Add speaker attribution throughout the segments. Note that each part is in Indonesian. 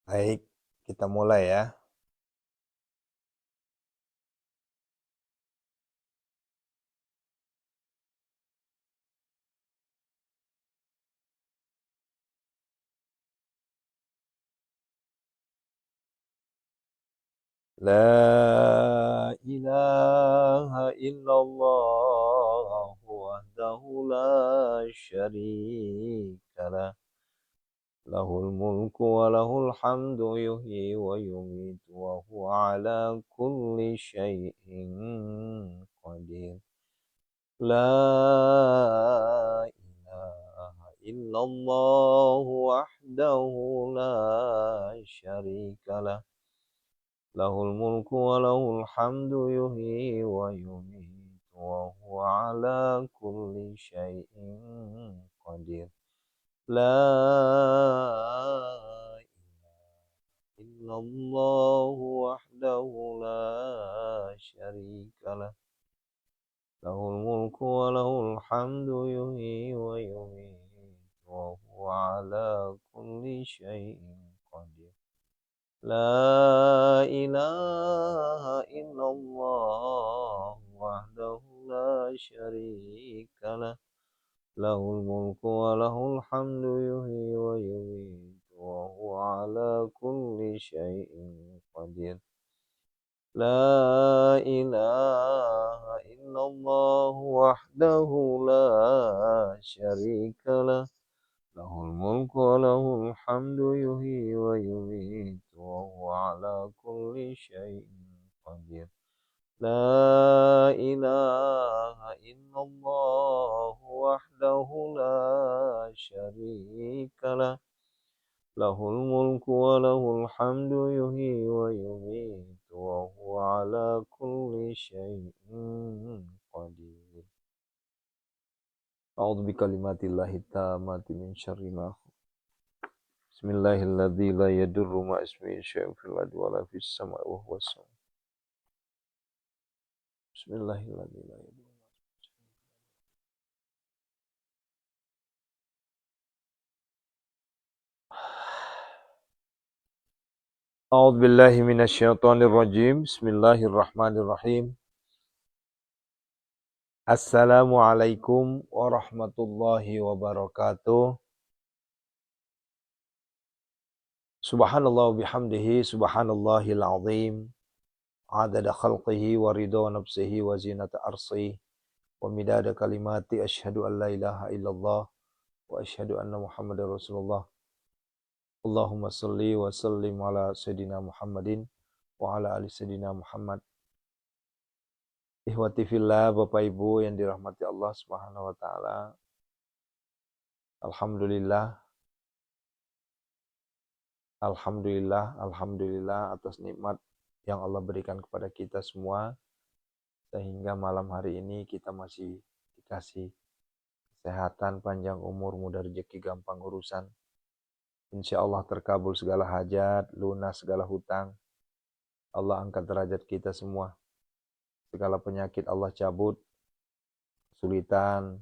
Speaker 1: Baik, kita mulai ya. La ilaha illallah wahdahu la syarikalah. Lahul mulku wa lahul hamdu yuhyi wa yumitu wa huwa ala kulli syai'in qadir. La ilaha illallah wahdahu la syarikalah. Lahul mulku wa lahul hamdu yuhyi wa yumitu wa huwa ala kulli syai'in qadir. La ilaha illallah wahdahu la syarikalah. Lahul mulku wa lahul hamdu yuhyi wa yumitu wa huwa ala kulli syai'in qadir. La ilaha illallah wahdahu la syarikalah. Lahul mulku wa lahul hamdu yuhyi wa yumitu wa huwa ala kulli syai'in qadir. La ilaha illallah wahdahu la syarikalah. Lahul mulku wa lahul hamdu yuhyi wa yumitu wa huwa ala kulli syai'in qadir. La ilaha illallah wahdahu la syarikalah. Lahul mulku wa lahul hamdu yuhyi wa yumitu wa huwa ala kulli syai'in qadir. A'udzu bikalimatillahi tammati min syarri ma khalaq. Bismillahilladzi la yadurru ma ismihi syai'un fil ardi wa la fis sama'i wa huwas sami'ul. Bismillahilladzi la yadurru. A'udzu billahi minasyaitonir rajim. Bismillahirrahmanirrahim. Assalamualaikum warahmatullahi wabarakatuh. Subhanallah bihamdihi subhanallahil azim. Adada khalqihi wa ridha nafsihi wa zinata arsihi wa midada kalimati asyhadu an la ilaha illallah wa asyhadu anna Muhammadar Rasulullah. Allahumma salli wa sallim ala sayyidina Muhammadin wa ala ali sayyidina Muhammad. Ihwati fillah, Bapak Ibu yang dirahmati Allah Subhanahu wa taala. Alhamdulillah atas nikmat yang Allah berikan kepada kita semua sehingga malam hari ini kita masih dikasih kesehatan, panjang umur, mudah rezeki, gampang urusan. Insya Allah terkabul segala hajat, lunas segala hutang. Allah angkat derajat kita semua. Segala penyakit Allah cabut, kesulitan,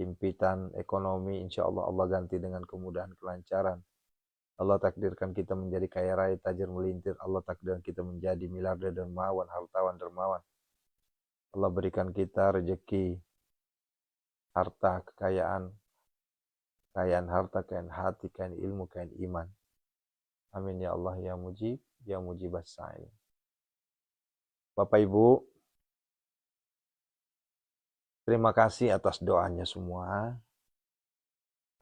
Speaker 1: impitan ekonomi, insya Allah Allah ganti dengan kemudahan, kelancaran. Allah takdirkan kita menjadi kaya raya, tajir melintir. Allah takdirkan kita menjadi miliarder dermawan, hartawan dermawan. Allah berikan kita rezeki, harta, kekayaan, kekayaan harta, kekayaan hati, kekayaan ilmu, kekayaan iman. Amin ya Allah ya mujib, ya mujibas sa'il. Bapak Ibu, terima kasih atas doanya semua.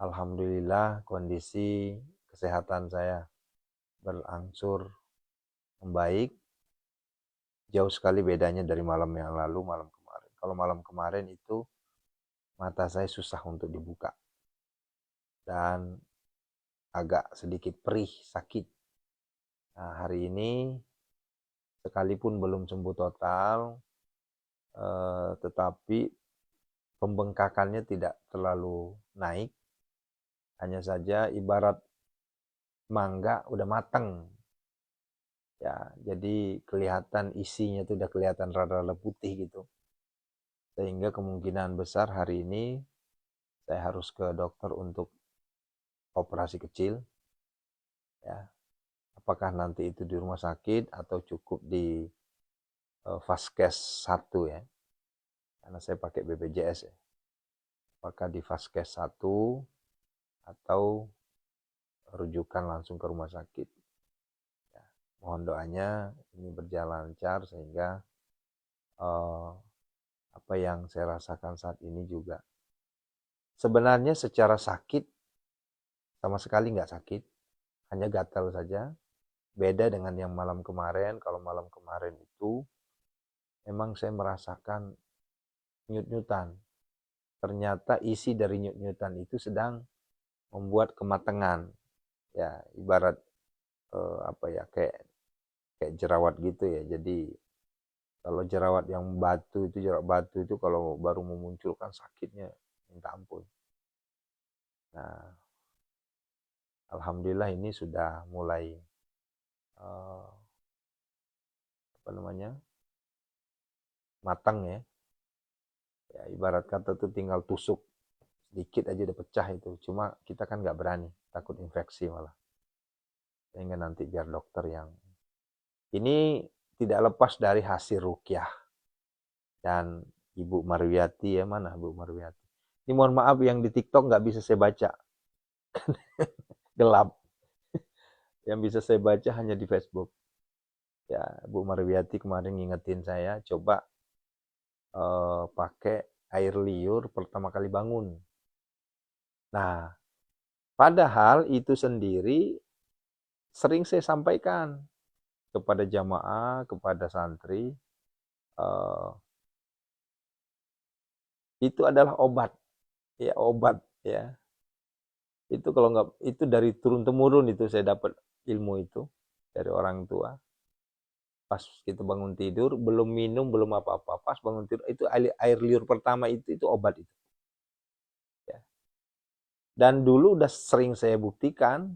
Speaker 1: Alhamdulillah kondisi kesehatan saya berangsur membaik. Jauh sekali bedanya dari malam yang lalu, malam kemarin. Kalau malam kemarin itu mata saya susah untuk dibuka. Dan agak sedikit perih, sakit. Nah, hari ini sekalipun belum sembuh total, tetapi pembengkakannya tidak terlalu naik. Hanya saja ibarat mangga udah matang. Ya, jadi kelihatan isinya itu udah kelihatan rada-rada putih gitu. Sehingga kemungkinan besar hari ini saya harus ke dokter untuk operasi kecil. Ya, apakah nanti itu di rumah sakit atau cukup di Vaskes 1 ya, karena saya pakai BPJS ya. Apakah di Vaskes 1 atau rujukan langsung ke rumah sakit. Ya, mohon doanya ini berjalan lancar sehingga apa yang saya rasakan saat ini juga. Sebenarnya secara sakit sama sekali nggak sakit, hanya gatal saja. Beda dengan yang malam kemarin. Kalau malam kemarin itu memang saya merasakan nyut-nyutan. Ternyata isi dari nyut-nyutan itu sedang membuat kematangan. Ya, ibarat apa ya, kayak jerawat gitu ya. Jadi kalau jerawat yang jerawat batu itu kalau baru memunculkan sakitnya minta ampun. Nah, alhamdulillah ini sudah mulai apa namanya, matang ya. Ya ibarat kata tuh tinggal tusuk sedikit aja udah pecah itu. Cuma kita kan nggak berani, takut infeksi malah. Sehingga nanti biar dokter yang ini tidak lepas dari hasil rukyah dan Ibu Marwiati ya, mana Bu Marwiati? Ini mohon maaf yang di TikTok nggak bisa saya baca, gelap. Yang bisa saya baca hanya di Facebook. Ya Bu Marwiati kemarin ngingetin saya coba pakai air liur pertama kali bangun. Nah, padahal itu sendiri sering saya sampaikan kepada jamaah, kepada santri, itu adalah obat, ya. Itu kalau nggak, itu dari turun temurun itu saya dapat ilmu itu dari orang tua. Pas kita bangun tidur, belum minum, belum apa-apa, pas bangun tidur itu air liur pertama itu obat itu. Ya. Dan dulu udah sering saya buktikan,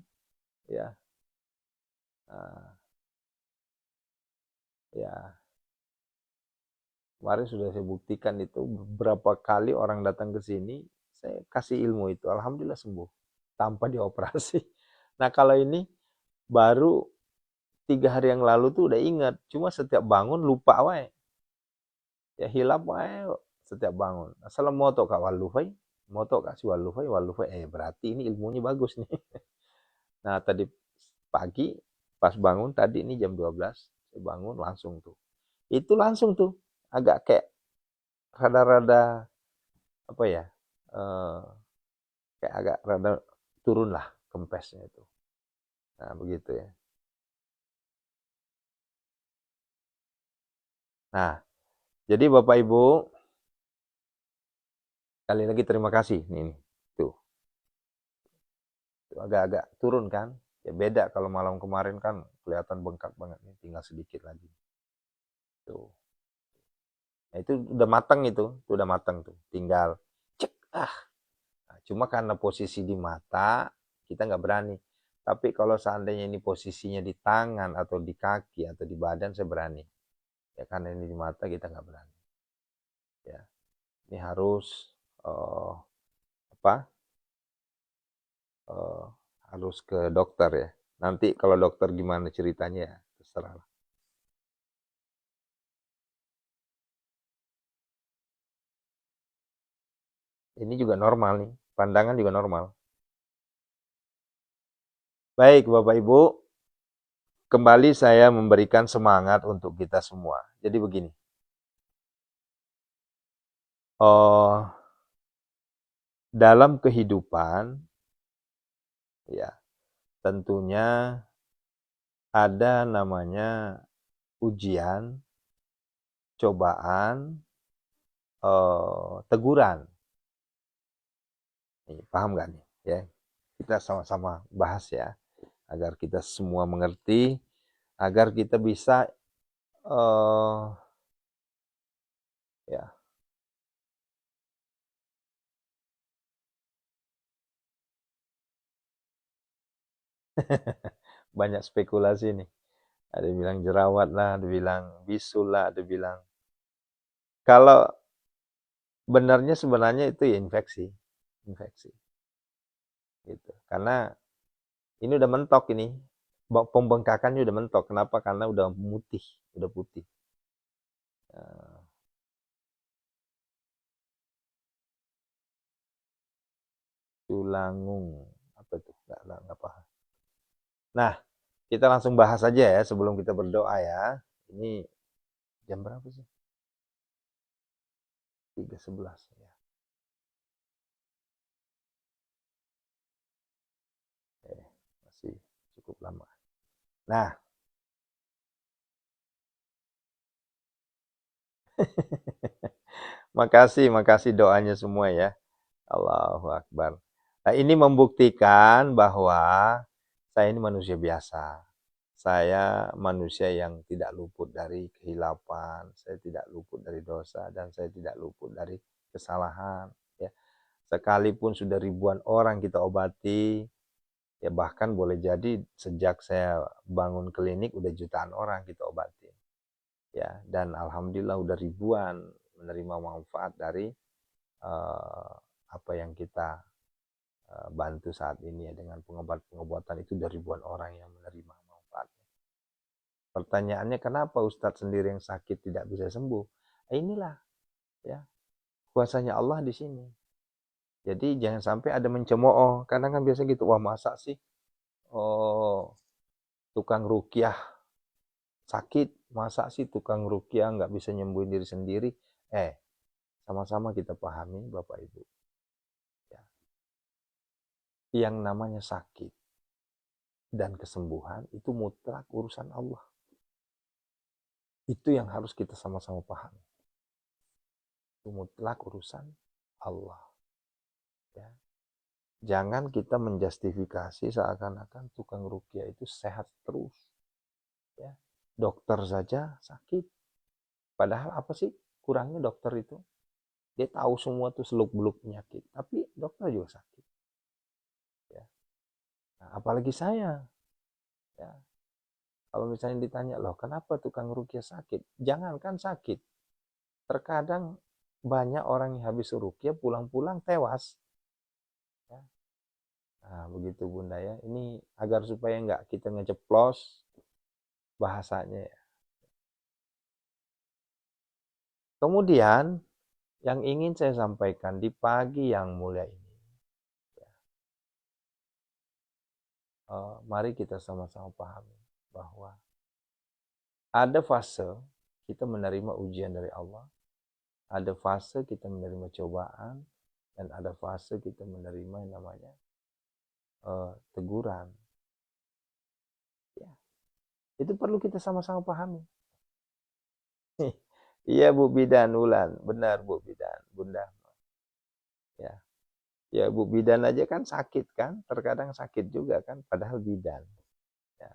Speaker 1: ya. Ya. Kemarin sudah saya buktikan itu beberapa kali orang datang ke sini, saya kasih ilmu itu, alhamdulillah sembuh tanpa dioperasi. Nah kalau ini baru 3 hari yang lalu tuh udah ingat, cuma setiap bangun lupa wae. Ya hilap wae setiap bangun. Asal moto kak walufai, moto kak si walufai, berarti ini ilmunya bagus nih. Nah tadi pagi pas bangun tadi ini jam 12, saya bangun langsung tuh. Itu langsung tuh agak kayak rada-rada apa ya? Kayak agak rada turun lah kempesnya itu. Nah begitu ya. Nah jadi Bapak Ibu, sekali lagi terima kasih nih. Tuh agak-agak turun kan. Ya beda kalau malam kemarin kan kelihatan bengkak banget nih, tinggal sedikit lagi. Tuh. Nah, itu udah matang itu udah matang tuh. Tinggal cek Nah, cuma karena posisi di mata kita nggak berani. Tapi kalau seandainya ini posisinya di tangan atau di kaki atau di badan saya berani. Ya karena ini di mata kita nggak berani. Ya, ini harus apa? Uh, harus ke dokter ya. Nanti kalau dokter gimana ceritanya ya terserah. Ini juga normal nih, pandangan juga normal. Baik Bapak Ibu, kembali saya memberikan semangat untuk kita semua. Jadi begini, dalam kehidupan, ya tentunya ada namanya ujian, cobaan, teguran. Nih, paham nggak nih? Ya, kita sama-sama bahas ya, agar kita semua mengerti, agar kita bisa ya banyak spekulasi nih. Ada yang bilang jerawat lah, ada yang bilang bisul lah, ada yang bilang. Kalau sebenarnya itu ya infeksi. Infeksi. Gitu. Karena ini udah mentok ini. pembengkakannya udah mentok. Kenapa? Karena udah putih. Tulangung. Apa itu? Nggak paham. Nah, kita langsung bahas aja ya sebelum kita berdoa ya. Ini jam berapa sih? 3:11 ya. Masih cukup lama. Nah, makasih doanya semua ya. Allahu Akbar. Nah, ini membuktikan bahwa saya ini manusia biasa. Saya manusia yang tidak luput dari kehilapan, saya tidak luput dari dosa, dan saya tidak luput dari kesalahan. Ya. Sekalipun sudah ribuan orang kita obati, ya bahkan boleh jadi sejak saya bangun klinik udah jutaan orang kita obati. Ya, dan alhamdulillah udah ribuan menerima manfaat dari apa yang kita bantu saat ini ya, dengan pengobatan itu dari ribuan orang yang menerima manfaatnya. Pertanyaannya, kenapa Ustadz sendiri yang sakit tidak bisa sembuh? Inilah ya kuasanya Allah di sini. Jadi jangan sampai ada mencemooh. Kadang kan biasa gitu, wah masa sih tukang rukyah sakit, masa sih tukang rukyah nggak bisa nyembuhin diri sendiri? Sama-sama kita pahami Bapak Ibu. Ya. Yang namanya sakit dan kesembuhan itu mutlak urusan Allah. Itu yang harus kita sama-sama pahami. Itu mutlak urusan Allah. Ya. Jangan kita menjustifikasi seakan-akan tukang rukyah itu sehat terus. Ya. Dokter saja sakit. Padahal apa sih kurangnya dokter itu? Dia tahu semua tuh seluk-beluk penyakit. Tapi dokter juga sakit. Ya. Nah, apalagi saya. Ya. Kalau misalnya ditanya, loh kenapa tukang rukyah sakit? Jangankan sakit. Terkadang banyak orang yang habis rukyah pulang-pulang tewas. Ya. Nah, begitu Bunda ya. Ini agar supaya nggak kita ngeceplos bahasanya ya. Kemudian yang ingin saya sampaikan di pagi yang mulia ini, ya, mari kita sama-sama pahami bahwa ada fase kita menerima ujian dari Allah, ada fase kita menerima cobaan, dan ada fase kita menerima yang namanya teguran. Ya, itu perlu kita sama-sama pahami. Iya Bu Bidan Ulan, benar Bu Bidan, Bunda. Ya, ya Bu Bidan aja kan sakit kan, terkadang sakit juga kan, padahal bidan. Ya,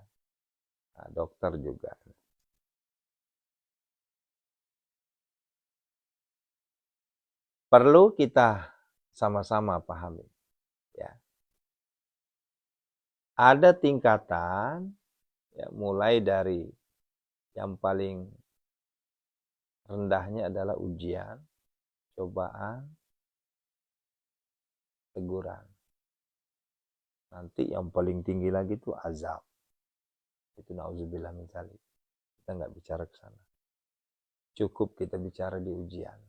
Speaker 1: nah, dokter juga. Perlu kita sama-sama pahami. Ya, ada tingkatan, ya, mulai dari yang paling rendahnya adalah ujian, cobaan, teguran. Nanti yang paling tinggi lagi itu azab. Itu nauzubillah min dzalik. Kita nggak bicara ke sana. Cukup kita bicara di ujian.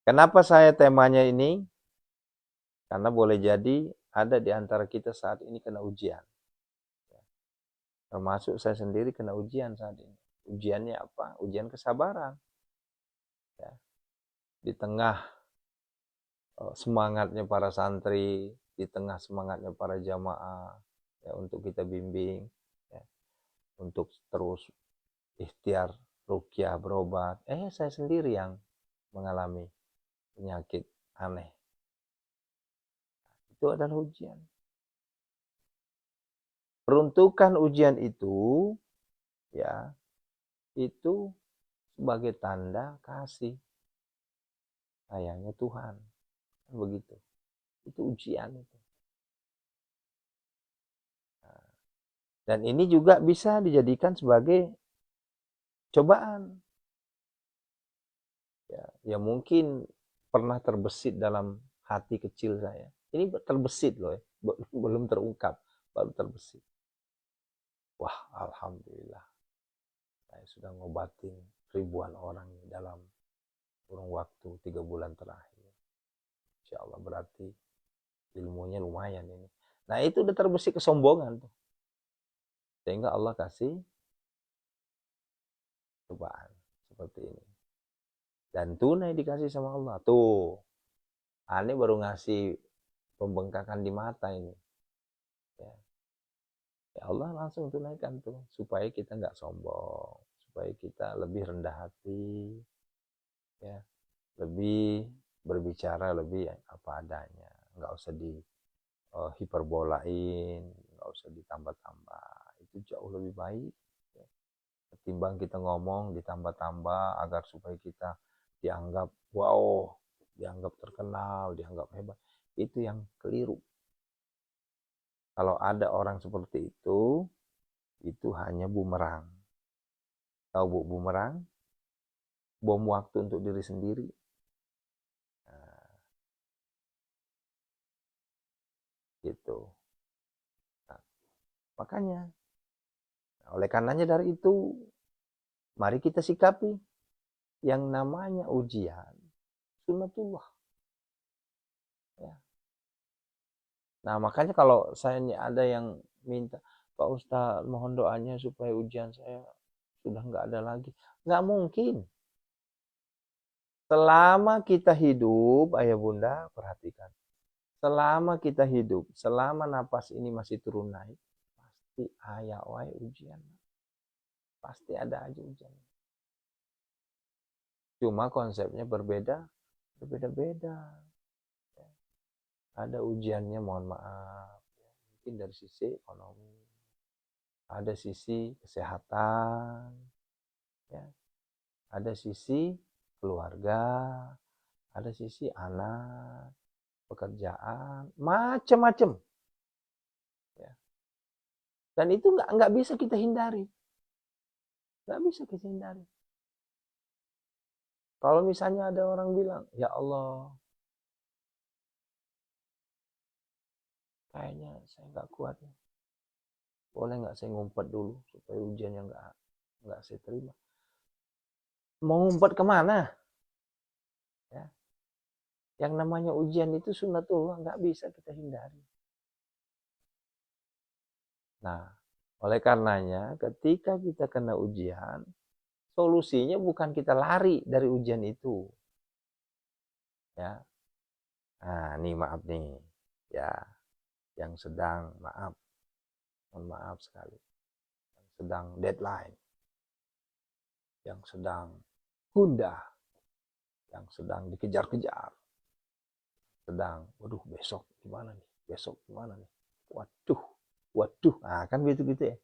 Speaker 1: Kenapa saya temanya ini? Karena boleh jadi ada di antara kita saat ini kena ujian. Termasuk saya sendiri kena ujian saat ini. Ujiannya apa? Ujian kesabaran. Ya. Di tengah semangatnya para santri, di tengah semangatnya para jamaah, ya, untuk kita bimbing, ya, untuk terus ikhtiar rukyah berobat. Saya sendiri yang mengalami penyakit aneh. Itu adalah ujian. Peruntukan ujian itu, ya, itu sebagai tanda kasih sayangnya Tuhan. Begitu. Itu ujian itu. Dan ini juga bisa dijadikan sebagai cobaan. Ya mungkin pernah terbesit dalam hati kecil saya. Ini terbesit loh ya, belum terungkap, baru terbesit. Wah, alhamdulillah. Saya sudah ngobatin ribuan orang dalam kurun waktu 3 bulan terakhir. Insya Allah berarti ilmunya lumayan ini. Nah itu udah terbesit kesombongan tuh. Sehingga Allah kasih cobaan seperti ini. Dan tunai dikasih sama Allah. Tuh, aneh baru ngasih pembengkakan di mata ini. Ya. Ya Allah langsung tunaikan tuh. Supaya kita nggak sombong. Supaya kita lebih rendah hati. Ya. Lebih berbicara lebih apa adanya. Nggak usah di hiperbolain. Nggak usah ditambah-tambah. Itu jauh lebih baik. Ya. Ketimbang kita ngomong ditambah-tambah agar supaya kita dianggap wow, dianggap terkenal, dianggap hebat. Itu yang keliru. Kalau ada orang seperti itu hanya bumerang. Tahu Bu bumerang? Bom waktu untuk diri sendiri. Nah, gitu. Nah, makanya, oleh karenanya dari itu, mari kita sikapi yang namanya ujian, sunnatullah. Ya. Nah, makanya kalau saya ada yang minta, Pak Ustadz mohon doanya supaya ujian saya sudah nggak ada lagi. Nggak mungkin. Selama kita hidup, ayah bunda, perhatikan. Selama kita hidup, selama napas ini masih turun naik, pasti ayah wae ujian. Pasti ada aja ujian. Cuma konsepnya berbeda-beda. Ada ujiannya mohon maaf. Mungkin dari sisi ekonomi. Ada sisi kesehatan. Ya. Ada sisi keluarga. Ada sisi anak. Pekerjaan. Macam-macam. Ya. Dan itu nggak bisa kita hindari. Nggak bisa kita hindari. Kalau misalnya ada orang bilang, ya Allah, kayaknya saya nggak kuat. Boleh nggak saya ngumpet dulu supaya ujiannya nggak saya terima. Mau ngumpet kemana? Ya. Yang namanya ujian itu sunnatullah, nggak bisa kita hindari. Nah, oleh karenanya ketika kita kena ujian, solusinya bukan kita lari dari ujian itu. Ya. Nah, nih maaf nih. Ya, yang sedang mohon maaf sekali. Yang sedang deadline, yang sedang gundah, yang sedang dikejar-kejar, sedang, waduh besok gimana nih, besok gimana nih, waduh, nah kan gitu-gitu ya.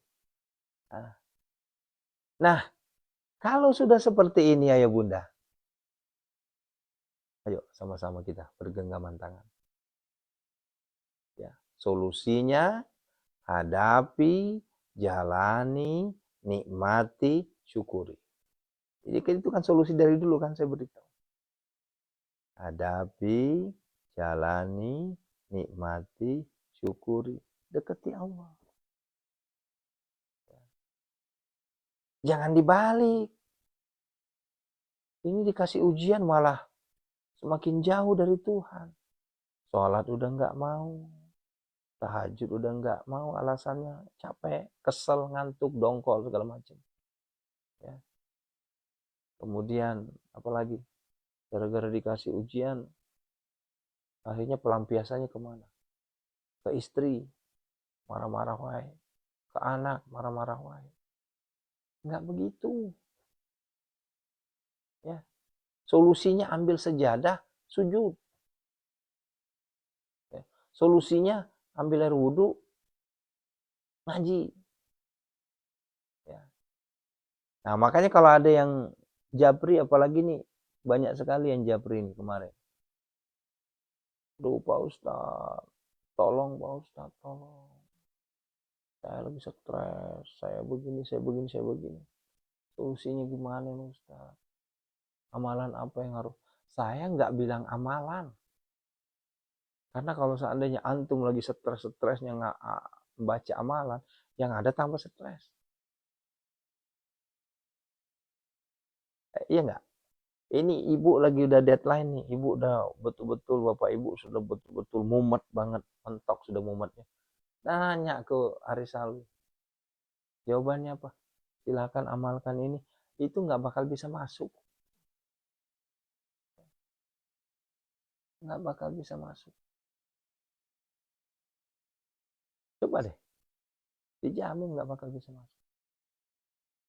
Speaker 1: Nah, kalau sudah seperti ini ayah bunda, ayo sama-sama kita bergenggaman tangan. Ya, solusinya hadapi, jalani, nikmati, syukuri. Jadi itu kan solusi dari dulu kan saya beritahu. Hadapi, jalani, nikmati, syukuri. Dekati Allah. Jangan dibalik. Ini dikasih ujian malah semakin jauh dari Tuhan. Sholat udah nggak mau. Tahajud udah nggak mau, alasannya capek, kesel, ngantuk, dongkol, segala macam. Ya. Kemudian, apalagi? Gara-gara dikasih ujian, akhirnya pelampiasannya kemana? Ke istri, marah-marah wae. Ke anak, marah-marah wae. Nggak begitu. Ya. Solusinya ambil sejadah, sujud. Ya. Solusinya ambil air wudhu, ngaji. Ya. Nah makanya kalau ada yang japri, apalagi nih banyak sekali yang japri ini kemarin. Duh Pak Ustadz, tolong Pak Ustadz, tolong. Saya lagi stres, saya begini. Solusinya gimana Ustadz? Amalan apa yang harus? Saya nggak bilang amalan. Karena kalau seandainya antum lagi stres-stresnya nggak baca amalan, Yang ada tambah stres. Iya nggak? Ini ibu lagi udah deadline nih. Ibu udah betul-betul, bapak ibu sudah betul-betul mumet banget. Mentok sudah mumetnya. Nanya ke Arisalu. Jawabannya apa? Silakan amalkan ini. Itu nggak bakal bisa masuk. Nggak bakal bisa masuk. Coba deh. Dijamin nggak bakal bisa masuk.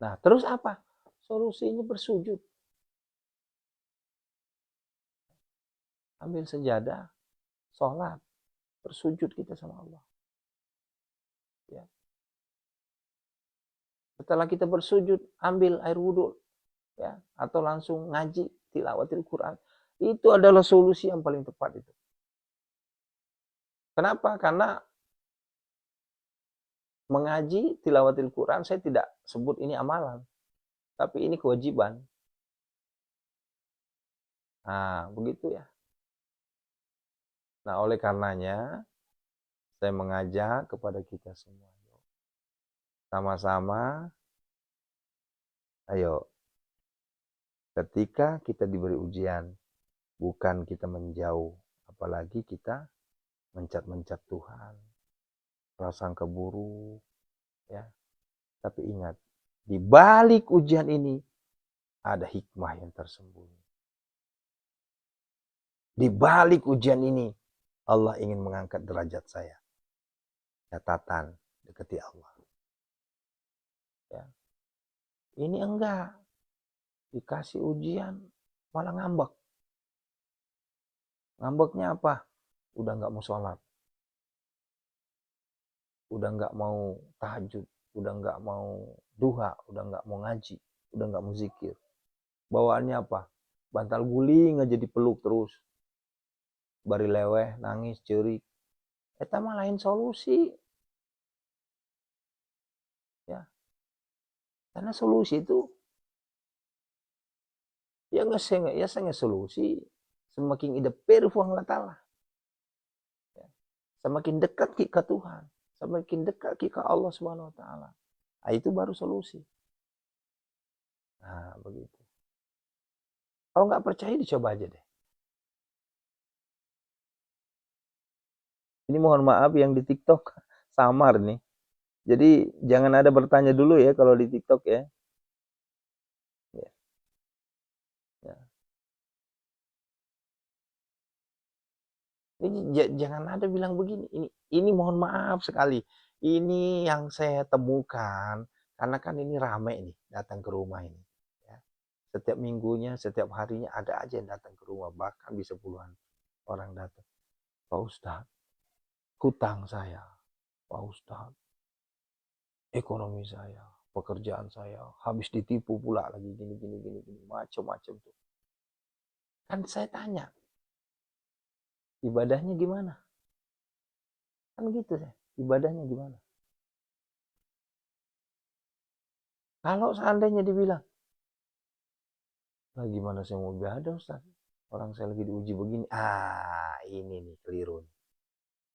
Speaker 1: Nah, terus apa? Solusinya bersujud. Ambil sejadah, sholat, bersujud kita sama Allah. Ya. Setelah kita bersujud, ambil air wudhu, ya, atau langsung ngaji tilawatil Quran. Itu adalah solusi yang paling tepat itu. Kenapa? Karena mengaji tilawatil Quran saya tidak sebut ini amalan, tapi ini kewajiban. Nah, begitu ya. Nah, oleh karenanya saya mengajak kepada kita semua. Sama-sama, ayo, ketika kita diberi ujian, bukan kita menjauh, apalagi kita mencat-mencat Tuhan, prasangka buruk, ya. Tapi ingat, di balik ujian ini ada hikmah yang tersembunyi. Di balik ujian ini, Allah ingin mengangkat derajat saya. Catatan, dekati Allah. Ya. Ini enggak. Dikasih ujian, malah ngambek. Ngambeknya apa? Udah enggak mau sholat. Udah enggak mau tahajud. Udah enggak mau duha. Udah enggak mau ngaji. Udah enggak mau zikir. Bawaannya apa? Bantal guling aja dipeluk terus. Bari leweh, nangis, cerik. Eta mah lain solusi. Ya. Karena solusi itu ya nggak solusi. Semakin ide perfuang Allah Ta'ala. Ya. Semakin dekat ke Tuhan. Semakin dekat ke Allah Subhanahu Wa Ta'ala. Nah, itu baru solusi. Nah, begitu. Kalau nggak percaya dicoba aja deh. Ini mohon maaf yang di TikTok samar nih. Jadi jangan ada bertanya dulu ya kalau di TikTok ya. Ya. Ya. Ini jangan ada bilang begini. Ini mohon maaf sekali. Ini yang saya temukan karena kan ini ramai nih datang ke rumah ini. Ya. Setiap minggunya, setiap harinya ada aja yang datang ke rumah, bahkan bisa puluhan orang datang. Pak Ustadz, hutang saya. Pak Ustadz, ekonomi saya, pekerjaan saya habis ditipu pula lagi gini macam-macam tuh. Kan saya tanya, ibadahnya gimana? Kan gitu ya, ibadahnya gimana? Kalau seandainya dibilang, lah gimana saya mau ibadah Ustaz? Orang saya lagi diuji begini. Ah, ini nih keliru.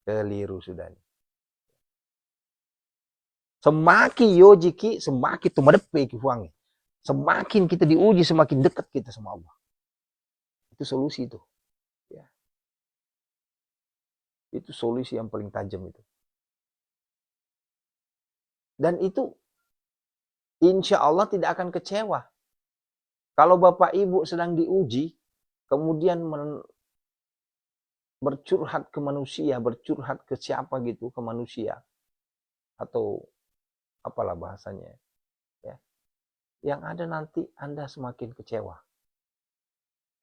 Speaker 1: Keliru sudah nih. Semakin yojiki, semakin tumadepe ki huangnya. Semakin kita diuji, semakin dekat kita sama Allah. Itu solusi itu. Ya. Itu solusi yang paling tajam itu. Dan itu insya Allah tidak akan kecewa. Kalau Bapak Ibu sedang diuji, kemudian bercurhat ke manusia, bercurhat ke siapa gitu, ke manusia. Atau apalah bahasanya. Ya. Yang ada nanti Anda semakin kecewa.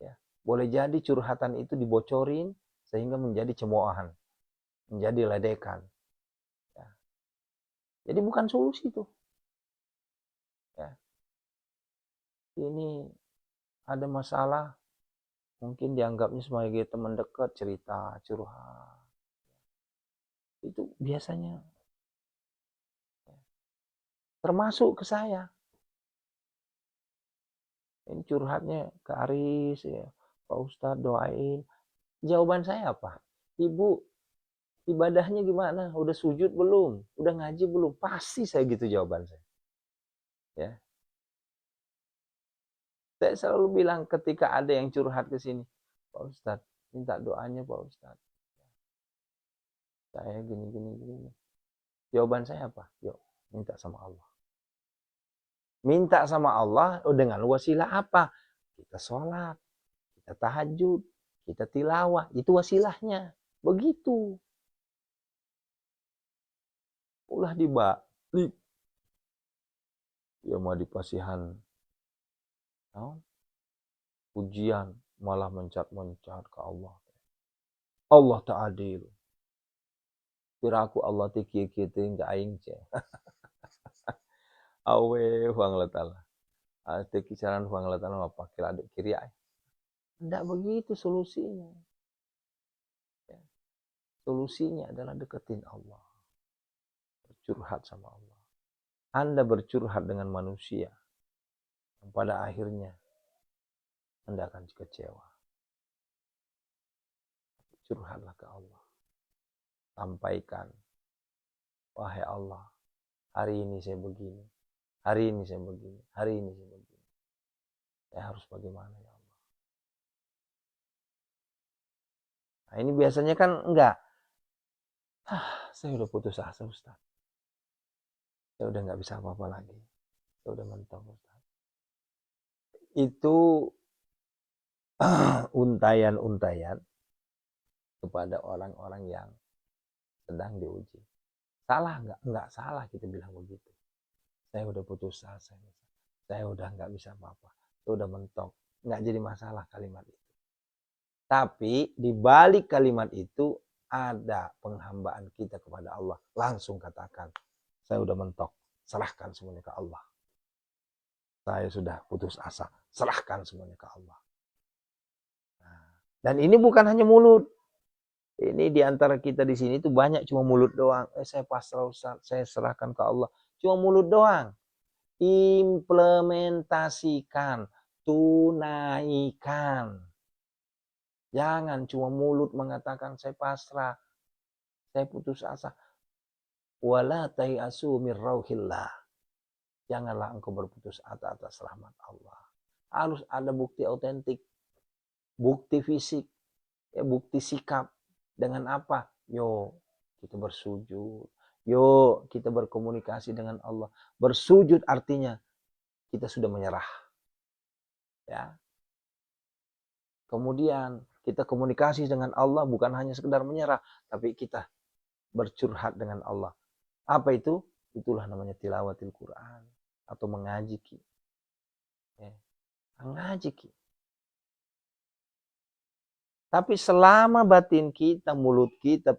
Speaker 1: Ya. Boleh jadi curhatan itu dibocorin sehingga menjadi cemoohan, menjadi ledekan. Ya. Jadi bukan solusi itu. Ya. Ini ada masalah, mungkin dianggapnya sebagai teman dekat, cerita, curhat. Itu biasanya termasuk ke saya. Ini curhatnya ke Aris, ya. Pak Ustadz doain. Jawaban saya apa? Ibu Ibadahnya gimana? Udah sujud belum? Udah ngaji belum? Pasti saya gitu jawaban saya. Ya. Saya selalu bilang ketika ada yang curhat ke sini, Pak Ustadz, minta doanya Pak Ustadz. Saya gini. Jawaban saya apa? Yuk, minta sama Allah. Minta sama Allah dengan wasilah apa? Kita sholat, kita tahajud, kita tilawah. Itu wasilahnya. Begitu. Ulah dibalik. Ya mau dipasihan. No? Ujian malah mencat ke Allah. Allah tak adil. Kiraku Allah tiki kita enggak aing ce. Awe huang letala. Tiki caran huang letala apa kira adik kiri ay. Enggak begitu solusinya. Ya. Solusinya adalah deketin Allah. Bercurhat sama Allah. Anda bercurhat dengan manusia. Yang pada akhirnya Anda akan kecewa. Curhatlah ke Allah. Sampaikan. Wahai Allah, hari ini saya begini. Hari ini saya begini. Hari ini saya begini. Saya harus bagaimana ya Allah? Nah ini biasanya kan enggak. Saya udah putus asa Ustaz. Saya udah nggak bisa apa-apa lagi. Saya udah mentok Ustaz. Itu untayan-untayan kepada orang-orang yang sedang diuji. Salah nggak? Nggak salah kita bilang begitu. Saya udah putus asa. Saya udah nggak bisa apa-apa. Saya udah mentok. Nggak jadi masalah kalimat itu. Tapi di balik kalimat itu ada penghambaan kita kepada Allah. Langsung katakan, saya udah mentok. Serahkan semuanya ke Allah. Saya sudah putus asa. Serahkan semuanya ke Allah. Nah, dan ini bukan hanya mulut. Ini diantara kita di sini tuh banyak cuma mulut doang. Saya pasrah Ustaz, saya serahkan ke Allah. Cuma mulut doang. Implementasikan, tunaikan. Jangan cuma mulut mengatakan saya pasrah, saya putus asa. Wala tayasu mir rauhillah. Janganlah engkau berputus asa atas rahmat Allah. Harus ada bukti autentik, bukti fisik, ya bukti sikap. Dengan apa? Yo, kita bersujud. Yo, kita berkomunikasi dengan Allah. Bersujud artinya kita sudah menyerah. Ya. Kemudian kita komunikasi dengan Allah bukan hanya sekedar menyerah, tapi kita bercurhat dengan Allah. Apa itu? Itulah namanya tilawatil Quran atau mengaji ki. Ya. Mengaji ki. Tapi selama batin kita, mulut kita,